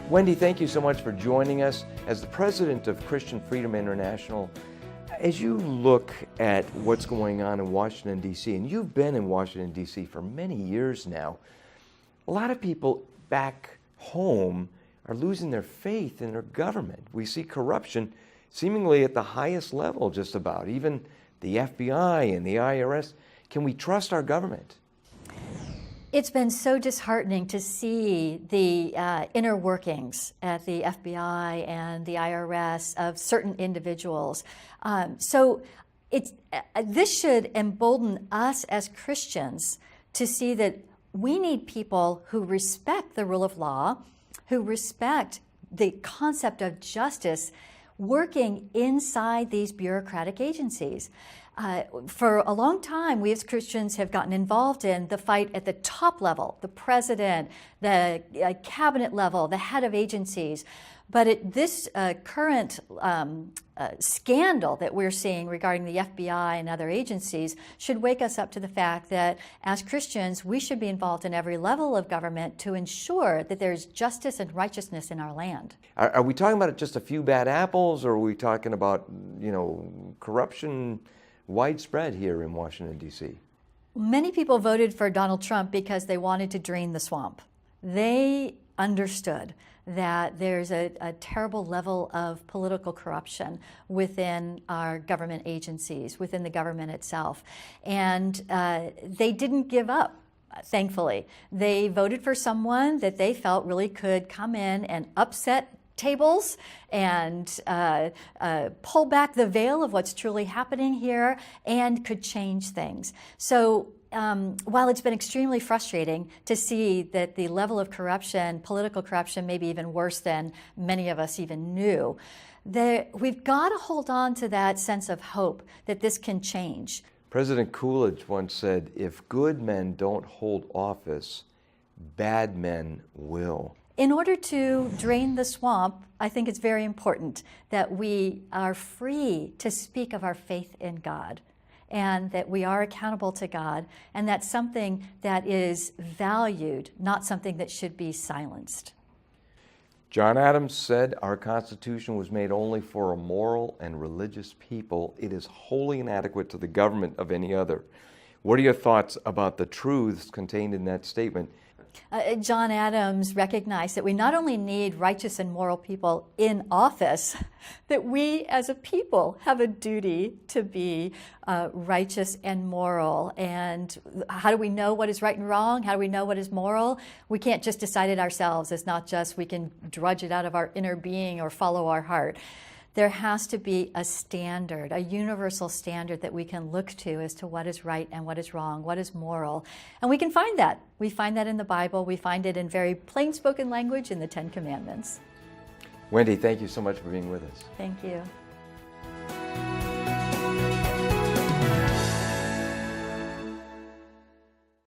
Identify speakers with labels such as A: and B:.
A: Wendy, thank you so much for joining us. As the president of Christian Freedom International, as you look at what's going on in Washington, D.C., and you've been in Washington, D.C. for many years now, a lot of people back home are losing their faith in their government. We see corruption seemingly at the highest level, just about, even the FBI and the IRS. Can we trust our government?
B: It's been so disheartening to see the inner workings at the FBI and the IRS of certain individuals. This should embolden us as Christians to see that we need people who respect the rule of law, who respect the concept of justice, working inside these bureaucratic agencies. For a long time, we as Christians have gotten involved in the fight at the top level, the president, the cabinet level, the head of agencies. But at this current scandal that we're seeing regarding the FBI and other agencies should wake us up to the fact that as Christians, we should be involved in every level of government to ensure that there's justice and righteousness in our land.
A: Are we talking about just a few bad apples, or are we talking about, corruption widespread here in Washington, D.C.?
B: Many people voted for Donald Trump because they wanted to drain the swamp. They understood that there's a terrible level of political corruption within our government agencies, within the government itself. And they didn't give up, thankfully. They voted for someone that they felt really could come in and upset tables and pull back the veil of what's truly happening here and could change things. So while it's been extremely frustrating to see that the level of corruption, political corruption, maybe even worse than many of us even knew, we've got to hold on to that sense of hope that this can change.
A: President Coolidge once said, "If good men don't hold office, bad men will."
B: In order to drain the swamp, I think it's very important that we are free to speak of our faith in God, and that we are accountable to God, and that's something that is valued, not something that should be silenced.
A: John Adams said, "Our Constitution was made only for a moral and religious people. It is wholly inadequate to the government of any other." What are your thoughts about the truths contained in that statement?
B: John Adams recognized that we not only need righteous and moral people in office, that we as a people have a duty to be righteous and moral. And how do we know what is right and wrong? How do we know what is moral? We can't just decide it ourselves. It's not just we can drudge it out of our inner being or follow our heart. There has to be a standard, a universal standard that we can look to as to what is right and what is wrong, what is moral. And we can find that. We find that in the Bible. We find it in very plain spoken language in the Ten Commandments.
A: Wendy, thank you so much for being with us.
B: Thank you.